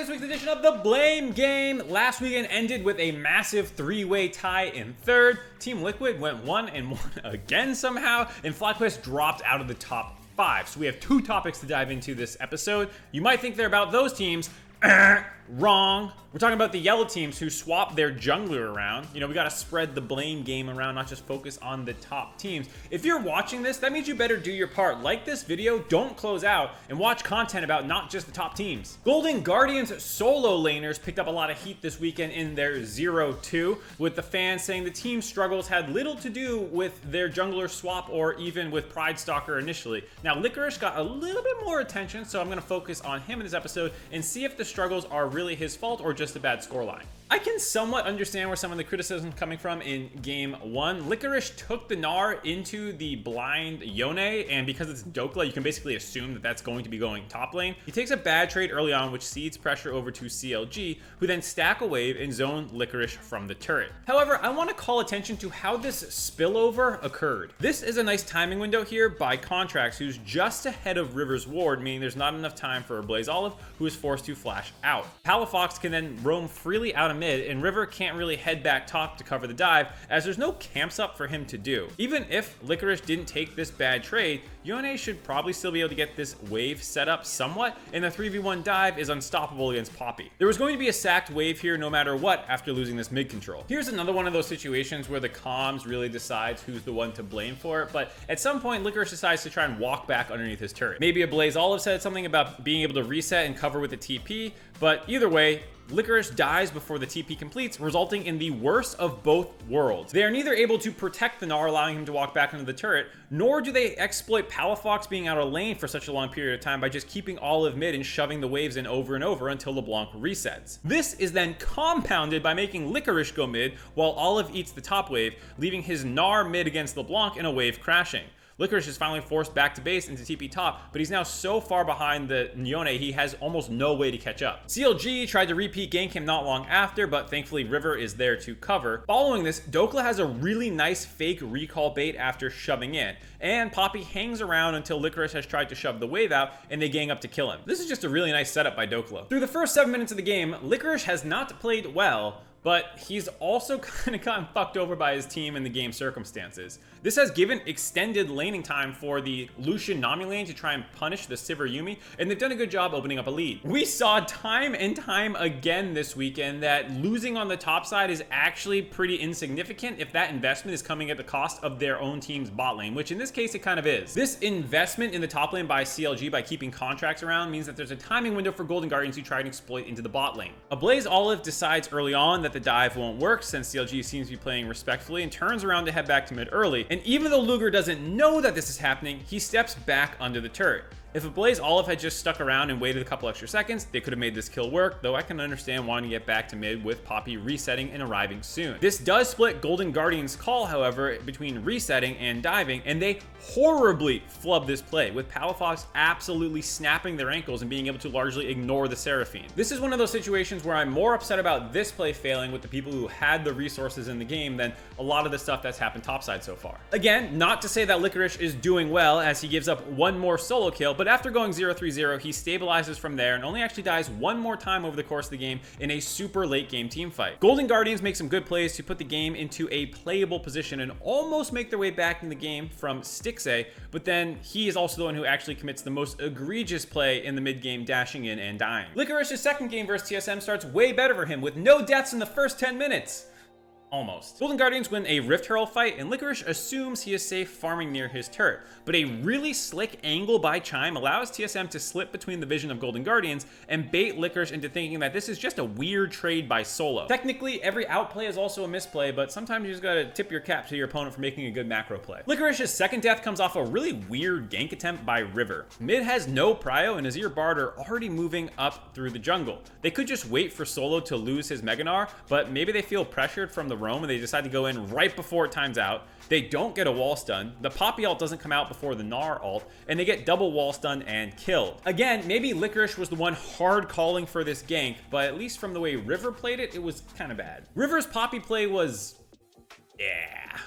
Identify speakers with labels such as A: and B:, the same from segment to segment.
A: this week's edition of the Blame Game. Last weekend ended with a massive three-way tie in third. Team Liquid went 1-1 again somehow, and FlyQuest dropped out of the top 5. So we have two topics to dive into this episode. You might think they're about those teams. Wrong. We're talking about the yellow teams who swap their jungler around. You know, we got to spread the blame game around, not just focus on the top teams. If you're watching this, that means you better do your part. Like this video, don't close out, and watch content about not just the top teams. Golden Guardians solo laners picked up a lot of heat this weekend in their 0-2, with the fans saying the team struggles had little to do with their jungler swap or even with Pride Stalker initially. Now, Licorice got a little bit more attention, so I'm going to focus on him in this episode and see if the struggles are really his fault or just a bad scoreline. I can somewhat understand where some of the criticism is coming from in game 1. Licorice took the Gnar into the blind Yone, and because it's Dokla, you can basically assume that that's going to be going top lane. He takes a bad trade early on, which cedes pressure over to CLG, who then stack a wave and zone Licorice from the turret. However, I want to call attention to how this spillover occurred. This is a nice timing window here by Contracts, who's just ahead of River's ward, meaning there's not enough time for Blaze Olive, who is forced to flash out. Palafox can then roam freely out of mid, and River can't really head back top to cover the dive, as there's no camps up for him to do. Even if Licorice didn't take this bad trade, Yone should probably still be able to get this wave set up somewhat, and the 3v1 dive is unstoppable against Poppy. There was going to be a sacked wave here no matter what after losing this mid control. Here's another one of those situations where the comms really decides who's the one to blame for it, but at some point Licorice decides to try and walk back underneath his turret. Maybe a Blaze Olive said something about being able to reset and cover with the TP, but either way, Licorice dies before the TP completes, resulting in the worst of both worlds. They are neither able to protect the Gnar, allowing him to walk back into the turret, nor do they exploit Palafox being out of lane for such a long period of time by just keeping Olive mid and shoving the waves in over and over until LeBlanc resets. This is then compounded by making Licorice go mid while Olive eats the top wave, leaving his Gnar mid against LeBlanc in a wave crashing. Licorice is finally forced back to base into TP top, but he's now so far behind the Yone, he has almost no way to catch up. CLG tried to repeat gank him not long after, but thankfully River is there to cover. Following this, Dokla has a really nice fake recall bait after shoving in, and Poppy hangs around until Licorice has tried to shove the wave out, and they gang up to kill him. This is just a really nice setup by Dokla. Through the first 7 minutes of the game, Licorice has not played well, but he's also kind of gotten fucked over by his team in the game circumstances. This has given extended laning time for the Lucian Nami lane to try and punish the Sivir Yuumi, and they've done a good job opening up a lead. We saw time and time again this weekend that losing on the top side is actually pretty insignificant if that investment is coming at the cost of their own team's bot lane, which in this case it kind of is. This investment in the top lane by CLG by keeping Contracts around means that there's a timing window for Golden Guardians who try and exploit into the bot lane. A Blaze Olive decides early on that the dive won't work since CLG seems to be playing respectfully and turns around to head back to mid early. And even though Luger doesn't know that this is happening, he steps back under the turret. If a Blaze Olive had just stuck around and waited a couple extra seconds, they could have made this kill work, though I can understand wanting to get back to mid with Poppy resetting and arriving soon. This does split Golden Guardians' call, however, between resetting and diving, and they horribly flub this play, with Palafox absolutely snapping their ankles and being able to largely ignore the Seraphine. This is one of those situations where I'm more upset about this play failing with the people who had the resources in the game than a lot of the stuff that's happened topside so far. Again, not to say that Licorice is doing well as he gives up one more solo kill, but after going 0-3-0, he stabilizes from there and only actually dies one more time over the course of the game in a super late game team fight. Golden Guardians make some good plays to put the game into a playable position and almost make their way back in the game from Stixay, but then he is also the one who actually commits the most egregious play in the mid game, dashing in and dying. Licorice's second game versus TSM starts way better for him with no deaths in the first 10 minutes. Almost. Golden Guardians win a Rift Herald fight, and Licorice assumes he is safe farming near his turret, but a really slick angle by Chime allows TSM to slip between the vision of Golden Guardians and bait Licorice into thinking that this is just a weird trade by Solo. Technically, every outplay is also a misplay, but sometimes you just gotta tip your cap to your opponent for making a good macro play. Licorice's second death comes off a really weird gank attempt by River. Mid has no prio, and Azir Bard are already moving up through the jungle. They could just wait for Solo to lose his Mega Gnar, but maybe they feel pressured from the roam and they decide to go in right before it times out. They don't get a wall stun, the Poppy ult doesn't come out before the Gnar ult, and they get double wall stun and killed. Again, maybe Licorice was the one hard calling for this gank, but at least from the way River played it, it was kind of bad. River's Poppy play was... yeah.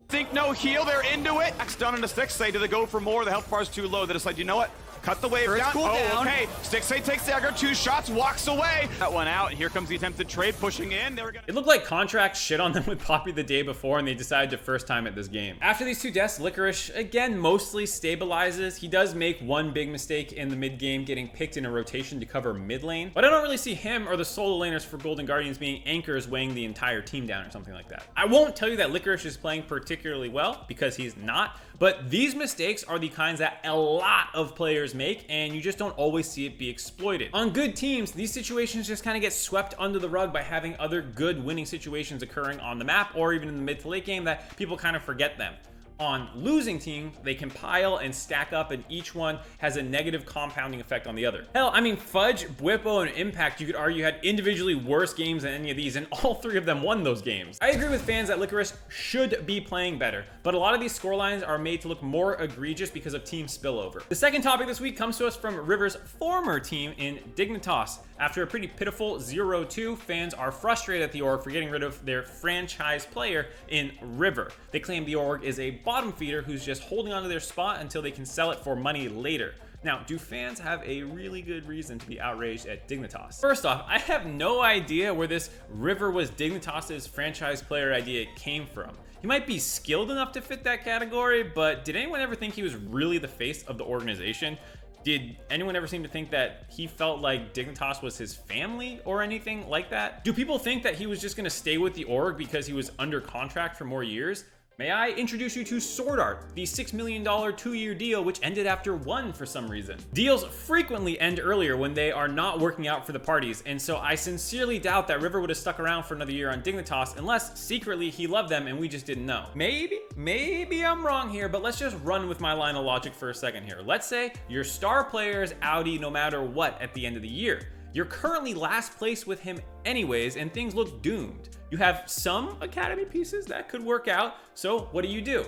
B: Think no heal, they're into it. X done into 6, say do they go for more? The health bar is too low. They decide, you know what? cut the wave down. Oh, okay. Stixxay takes the aggro, 2 shots, walks away. That one out. Here comes the attempted trade, pushing in.
A: It looked like Contract shit on them with Poppy the day before, and they decided to first time at this game. After these 2 deaths, Licorice, again, mostly stabilizes. He does make one big mistake in the mid game, getting picked in a rotation to cover mid lane. But I don't really see him or the solo laners for Golden Guardians being anchors weighing the entire team down or something like that. I won't tell you that Licorice is playing particularly well, because he's not. But these mistakes are the kinds that a lot of players make, and you just don't always see it be exploited. On good teams, these situations just kind of get swept under the rug by having other good winning situations occurring on the map, or even in the mid to late game, that people kind of forget them. On losing teams, they compile and stack up, and each one has a negative compounding effect on the other. Hell, I mean, Fudge, Bwipo, and Impact, you could argue, had individually worse games than any of these, and all 3 of them won those games. I agree with fans that Licorice should be playing better, but a lot of these scorelines are made to look more egregious because of team spillover. The second topic this week comes to us from River's former team in Dignitas. After a pretty pitiful 0-2, fans are frustrated at the org for getting rid of their franchise player in River. They claim the org is a bottom feeder who's just holding onto their spot until they can sell it for money later. Now, do fans have a really good reason to be outraged at Dignitas? First off, I have no idea where this River was Dignitas' franchise player idea came from. He might be skilled enough to fit that category, but did anyone ever think he was really the face of the organization? Did anyone ever seem to think that he felt like Dignitas was his family or anything like that? Do people think that he was just gonna stay with the org because he was under contract for more years? May I introduce you to Sword Art, the $6 million 2-year deal which ended after 1 for some reason. Deals frequently end earlier when they are not working out for the parties, and so I sincerely doubt that River would have stuck around for another year on Dignitas unless secretly he loved them and we just didn't know. Maybe I'm wrong here, but let's just run with my line of logic for a second here. Let's say your star player is Audi no matter what at the end of the year. You're currently last place with him anyways, and things look doomed. You have some academy pieces that could work out, so what do?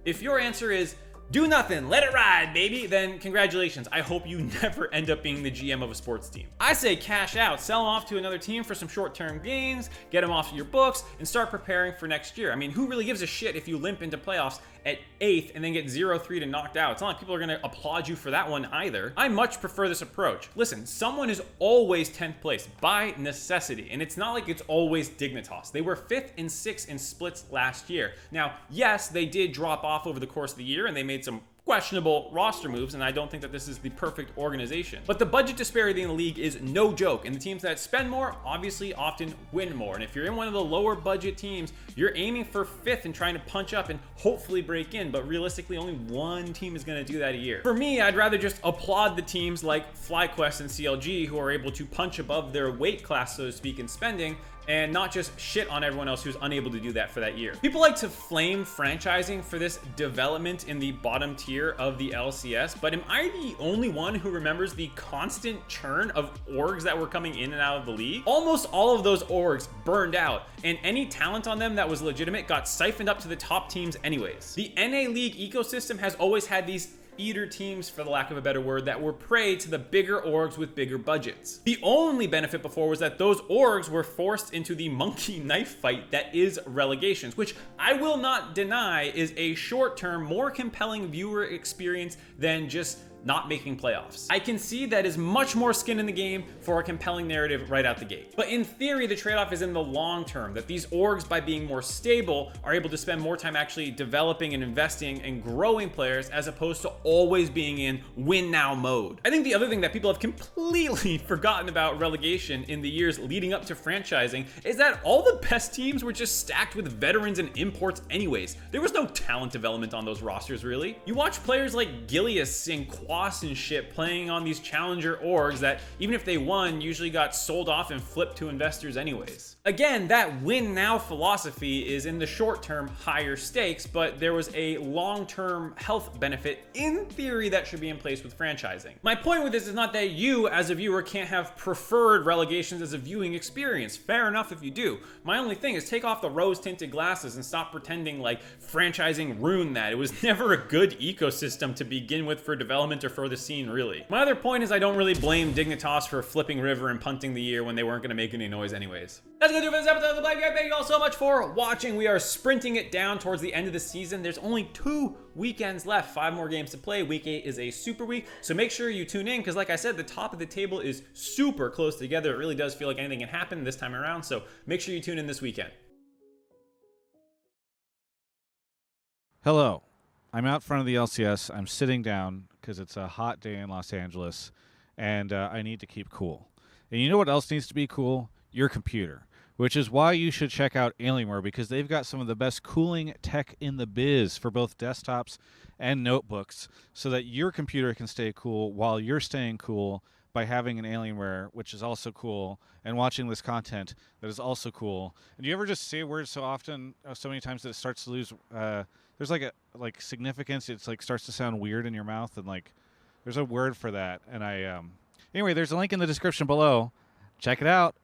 A: If your answer is, do nothing, let it ride, baby, then congratulations. I hope you never end up being the GM of a sports team. I say cash out, sell him off to another team for some short-term gains, get him off your books, and start preparing for next year. I mean, who really gives a shit if you limp into playoffs at 8th and then get 0-3 to knocked out? It's not like people are gonna applaud you for that one either. I much prefer this approach. Listen, someone is always 10th place by necessity, and it's not like it's always Dignitas. They were 5th and 6th in splits last year. Now, yes, they did drop off over the course of the year, and they made some questionable roster moves, and I don't think that this is the perfect organization. But the budget disparity in the league is no joke, and the teams that spend more obviously often win more. And if you're in one of the lower budget teams, you're aiming for 5th and trying to punch up and hopefully break in, but realistically only one team is going to do that a year. For me, I'd rather just applaud the teams like FlyQuest and CLG who are able to punch above their weight class, so to speak, in spending, and not just shit on everyone else who's unable to do that for that year. People like to flame franchising for this development in the bottom tier of the LCS, but am I the only one who remembers the constant churn of orgs that were coming in and out of the league? Almost all of those orgs burned out, and any talent on them that was legitimate got siphoned up to the top teams anyways. The NA League ecosystem has always had these feeder teams, for the lack of a better word, that were prey to the bigger orgs with bigger budgets. The only benefit before was that those orgs were forced into the monkey knife fight that is relegations, which I will not deny is a short-term, more compelling viewer experience than just not making playoffs. I can see that is much more skin in the game for a compelling narrative right out the gate. But in theory, the trade-off is in the long term, that these orgs, by being more stable, are able to spend more time actually developing and investing and growing players as opposed to always being in win now mode. I think the other thing that people have completely forgotten about relegation in the years leading up to franchising is that all the best teams were just stacked with veterans and imports anyways. There was no talent development on those rosters, really. You watch players like Gilius and and shit playing on these challenger orgs that, even if they won, usually got sold off and flipped to investors anyways. Again, that win now philosophy is in the short term higher stakes, but there was a long-term health benefit in theory that should be in place with franchising. My point with this is not that you as a viewer can't have preferred relegations as a viewing experience. Fair enough if you do. My only thing is take off the rose-tinted glasses and stop pretending like franchising ruined that. It was never a good ecosystem to begin with for development center for the scene, really. My other point is I don't really blame Dignitas for flipping River and punting the year when they weren't going to make any noise anyways. That's gonna do it for this episode of the Black Guy. Thank you all so much for watching. We are sprinting it down towards the end of the season. There's only 2 weekends left, 5 more games to play. Week 8 is a super week, so make sure you tune in because, like I said, the top of the table is super close together. It really does feel like anything can happen this time around, so make sure you tune in this weekend.
C: Hello. I'm out front of the LCS. I'm sitting down because it's a hot day in Los Angeles, and I need to keep cool. And you know what else needs to be cool? Your computer, which is why you should check out Alienware, because they've got some of the best cooling tech in the biz for both desktops and notebooks, so that your computer can stay cool while you're staying cool by having an Alienware, which is also cool, and watching this content that is also cool. And do you ever just say words so often, so many times that it starts to lose, there's like a significance. It's like starts to sound weird in your mouth, and like there's a word for that. And anyway, there's a link in the description below. Check it out.